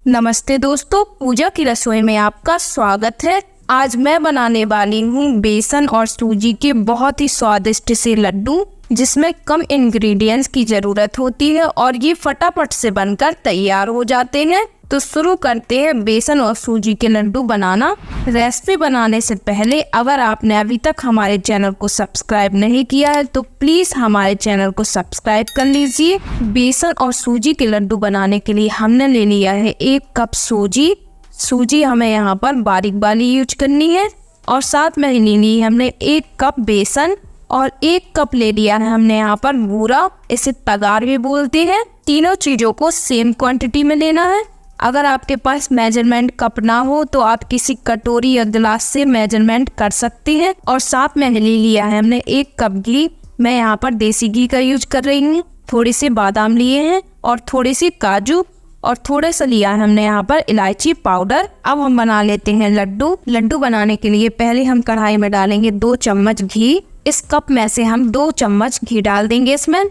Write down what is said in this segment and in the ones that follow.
नमस्ते दोस्तों, पूजा की रसोई में आपका स्वागत है। आज मैं बनाने वाली हूँ बेसन और सूजी के बहुत ही स्वादिष्ट से लड्डू, जिसमें कम इंग्रेडिएंट्स की ज़रूरत होती है और ये फटाफट से बनकर तैयार हो जाते हैं। तो शुरू करते हैं बेसन और सूजी के लड्डू बनाना। रेसिपी बनाने से पहले अगर आपने अभी तक हमारे चैनल को सब्सक्राइब नहीं किया है तो प्लीज़ हमारे चैनल को सब्सक्राइब कर लीजिए। बेसन और सूजी के लड्डू बनाने के लिए हमने ले लिया है 1 कप सूजी हमें यहाँ पर बारीक वाली यूज करनी है। और साथ में ले ली हमने 1 कप बेसन और 1 कप ले लिया है हमने यहाँ पर बूरा, इसे तगार भी बोलते हैं। तीनों चीज़ों को सेम क्वांटिटी में लेना है। अगर आपके पास मेजरमेंट कप ना हो तो आप किसी कटोरी या गिलास से मेजरमेंट कर सकते हैं। और साथ में ले लिया है हमने 1 कप घी। मैं यहाँ पर देसी घी का यूज कर रही हूँ। थोड़े से बादाम लिए हैं और थोड़े से काजू और थोड़ा सा लिया है हमने यहाँ पर इलायची पाउडर। अब हम बना लेते हैं लड्डू बनाने के लिए पहले हम कढ़ाई में डालेंगे 2 चम्मच घी। इस कप में से हम 2 चम्मच घी डाल देंगे। इसमें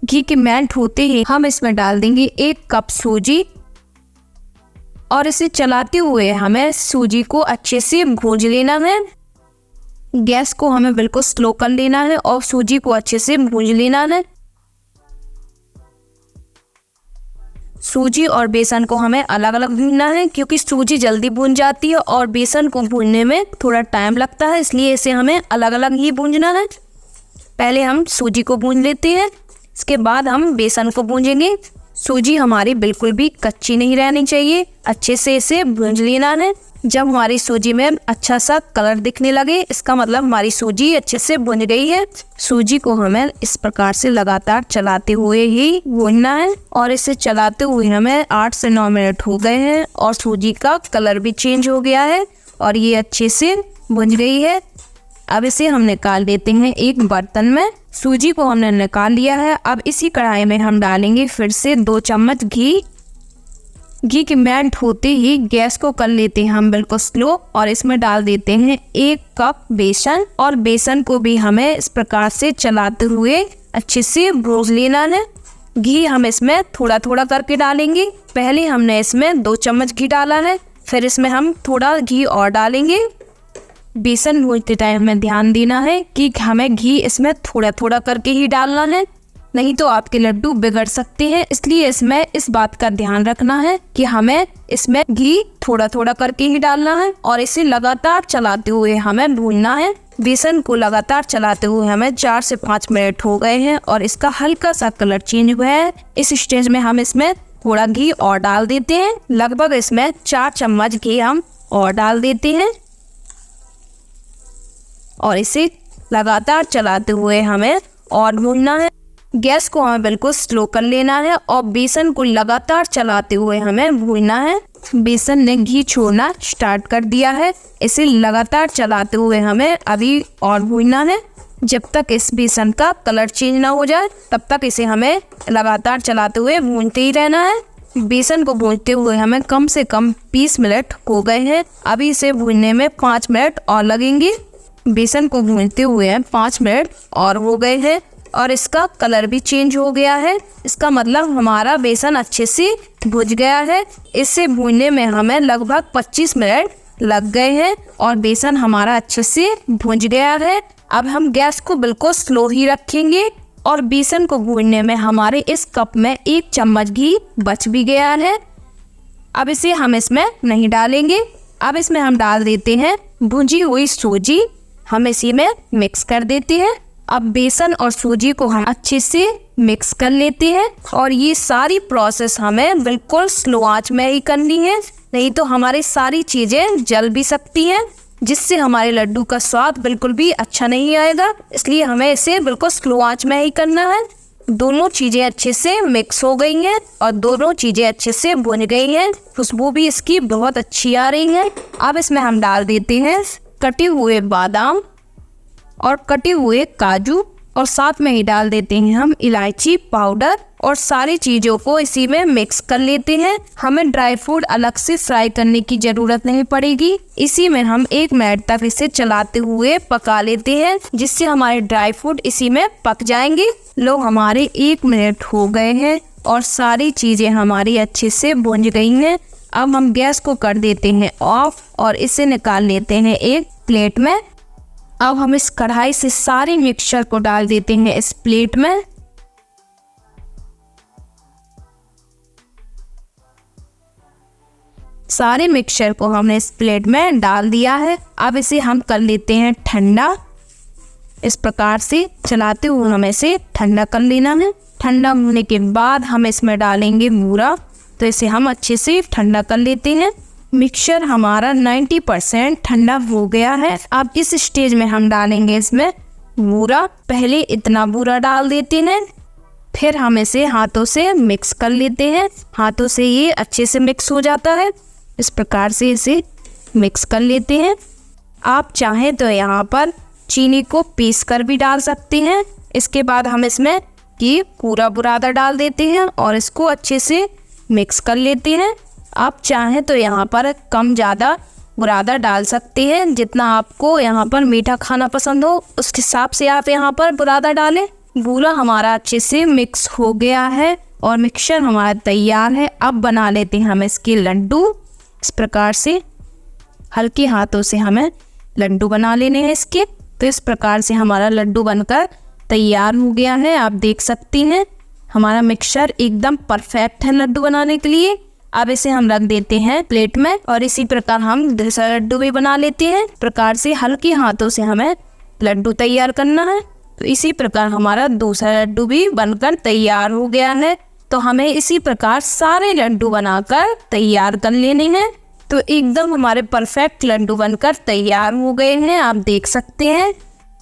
घी के मेल्ट होते ही हम इसमें डाल देंगे 1 कप सूजी और इसे चलाते हुए हमें सूजी को अच्छे से भून लेना है। गैस को हमें बिल्कुल स्लो कर लेना है और सूजी को अच्छे से भून लेना है। सूजी और बेसन को हमें अलग अलग भूनना है, क्योंकि सूजी जल्दी भून जाती है और बेसन को भूनने में थोड़ा टाइम लगता है, इसलिए इसे हमें अलग अलग ही भूनना है। पहले हम सूजी को भून लेते हैं, इसके बाद हम बेसन को भूनेंगे। सूजी हमारी बिल्कुल भी कच्ची नहीं रहनी चाहिए, अच्छे से इसे भून लेना है। जब हमारी सूजी में अच्छा सा कलर दिखने लगे, इसका मतलब हमारी सूजी अच्छे से भुन गई है। सूजी को हमें इस प्रकार से लगातार चलाते हुए ही भूनना है और इसे चलाते हुए हमें 8 से 9 मिनट हो गए हैं और सूजी का कलर भी चेंज हो गया है और ये अच्छे से भुन गई है। अब इसे हम निकाल देते हैं एक बर्तन में। सूजी को हमने निकाल लिया है। अब इसी कढ़ाई में हम डालेंगे फिर से 2 चम्मच घी के मेल्ट होते ही गैस को कर लेते हैं हम बिल्कुल स्लो और इसमें डाल देते हैं 1 कप बेसन और बेसन को भी हमें इस प्रकार से चलाते हुए अच्छे से भून लेना है। घी हम इसमें थोड़ा थोड़ा करके डालेंगे। पहले हमने इसमें 2 चम्मच घी डाला है, फिर इसमें हम थोड़ा घी और डालेंगे। बेसन भूनते टाइम हमें ध्यान देना है कि हमें घी इसमें थोड़ा थोड़ा करके ही डालना है, नहीं तो आपके लड्डू बिगड़ सकते हैं। इसलिए इसमें इस बात का ध्यान रखना है कि हमें इसमें घी थोड़ा थोड़ा करके ही डालना है और इसे लगातार चलाते हुए हमें भूनना है। बेसन को लगातार चलाते हुए हमें 4 से 5 मिनट हो गए हैं और इसका हल्का सा कलर चेंज हुआ है। इस स्टेज में हम इसमें थोड़ा घी और डाल देते हैं। लगभग इसमें 4 चम्मच घी हम और डाल देते हैं और इसे लगातार चलाते हुए हमें और भूनना है। गैस को हमें बिल्कुल स्लो कर लेना है और बेसन को लगातार चलाते हुए हमें भूनना है। बेसन ने घी छोड़ना स्टार्ट कर दिया है, इसे लगातार चलाते हुए हमें अभी और भूनना है। जब तक इस बेसन का कलर चेंज ना हो जाए तब तक इसे हमें लगातार चलाते हुए भूनते ही रहना है। बेसन को भूनते हुए हमें कम से कम 20 मिनट हो गए हैं। अभी इसे भूनने में 5 मिनट और लगेंगे। बेसन को भूनते हुए 5 मिनट और हो गए हैं और इसका कलर भी चेंज हो गया है। इसका मतलब हमारा बेसन अच्छे से भुज गया है। इसे भूनने में हमें लगभग 25 मिनट लग गए हैं और बेसन हमारा अच्छे से भुज गया है। अब हम गैस को बिल्कुल स्लो ही रखेंगे और बेसन को भूनने में हमारे इस कप में 1 चम्मच घी बच भी गया है। अब इसे हम इसमें नहीं डालेंगे। अब इसमें हम डाल देते हैं भुजी हुई सूजी। हम इसी में मिक्स कर देते हैं। अब बेसन और सूजी को हम अच्छे से मिक्स कर लेते हैं और ये सारी प्रोसेस हमें बिल्कुल स्लो आंच में ही करनी है, नहीं तो हमारी सारी चीज़ें जल भी सकती हैं, जिससे हमारे लड्डू का स्वाद बिल्कुल भी अच्छा नहीं आएगा। इसलिए हमें इसे बिल्कुल स्लो आंच में ही करना है। दोनों चीज़ें अच्छे से मिक्स हो गई हैं और दोनों चीज़ें अच्छे से भुन गई हैं। खुशबू भी इसकी बहुत अच्छी आ रही है। अब इसमें हम डाल देते हैं कटे हुए बादाम और कटे हुए काजू और साथ में ही डाल देते हैं हम इलायची पाउडर और सारी चीज़ों को इसी में मिक्स कर लेते हैं। हमें ड्राई फ्रूट अलग से फ्राई करने की ज़रूरत नहीं पड़ेगी। इसी में हम 1 मिनट तक इसे चलाते हुए पका लेते हैं, जिससे हमारे ड्राई फ्रूट इसी में पक जाएंगे। लो हमारे 1 मिनट हो गए हैं और सारी चीज़ें हमारी अच्छे से भुन गई हैं। अब हम गैस को कर देते हैं ऑफ और इसे निकाल लेते हैं एक प्लेट में। अब हम इस कढ़ाई से सारे मिक्सचर को डाल देते हैं इस प्लेट में। सारे मिक्सचर को हमने इस प्लेट में डाल दिया है। अब इसे हम कर लेते हैं ठंडा। इस प्रकार से चलाते हुए हमें इसे ठंडा कर लेना है। ठंडा होने के बाद हम इसमें डालेंगे बूरा, तो इसे हम अच्छे से ठंडा कर लेते हैं। मिक्सचर हमारा 90% ठंडा हो गया है। अब इस स्टेज में हम डालेंगे इसमें बूरा। पहले इतना बूरा डाल देते हैं, फिर हम इसे हाथों से मिक्स कर लेते हैं। हाथों से ये अच्छे से मिक्स हो जाता है। इस प्रकार से इसे मिक्स कर लेते हैं। आप चाहें तो यहाँ पर चीनी को पीस कर भी डाल सकते हैं। इसके बाद हम इसमें ये पूरा बुरादा डाल देते हैं और इसको अच्छे से मिक्स कर लेते हैं। आप चाहें तो यहाँ पर कम ज़्यादा बुरादा डाल सकते हैं। जितना आपको यहाँ पर मीठा खाना पसंद हो उस हिसाब से आप यहाँ पर बुरादा डालें। बूरा हमारा अच्छे से मिक्स हो गया है और मिक्सचर हमारा तैयार है। अब बना लेते हैं हम इसके लड्डू। इस प्रकार से हल्के हाथों से हमें लड्डू बना लेने हैं इसके। तो इस प्रकार से हमारा लड्डू बनकर तैयार हो गया है। आप देख सकती हैं हमारा मिक्सचर एकदम परफेक्ट है लड्डू बनाने के लिए। अब इसे हम रख देते हैं प्लेट में और इसी प्रकार हम दूसरा लड्डू भी बना लेते हैं। इस प्रकार से हल्के हाथों से हमें लड्डू तैयार करना है। तो इसी प्रकार हमारा दूसरा लड्डू भी बनकर तैयार हो गया है। तो हमें इसी प्रकार सारे लड्डू बनाकर तैयार कर लेने हैं। तो एकदम हमारे परफेक्ट लड्डू बनकर तैयार हो गए हैं, आप देख सकते हैं।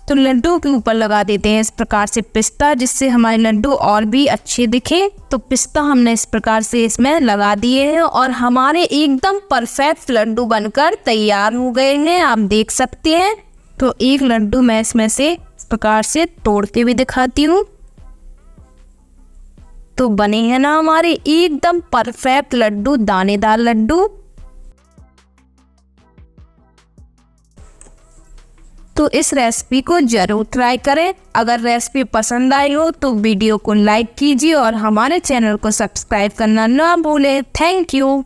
तो लड्डू के ऊपर लगा देते हैं इस प्रकार से पिस्ता, जिससे हमारे लड्डू और भी अच्छे दिखे। तो पिस्ता हमने इस प्रकार से इसमें लगा दिए हैं और हमारे एकदम परफेक्ट लड्डू बनकर तैयार हो गए हैं, आप देख सकते हैं। तो एक लड्डू मैं इसमें से इस प्रकार से तोड़ के भी दिखाती हूँ। तो बने हैं ना हमारे एकदम परफेक्ट लड्डू, दानेदार लड्डू। तो इस रेसिपी को ज़रूर ट्राई करें। अगर रेसिपी पसंद आई हो तो वीडियो को लाइक कीजिए और हमारे चैनल को सब्सक्राइब करना ना भूलें। Thank you.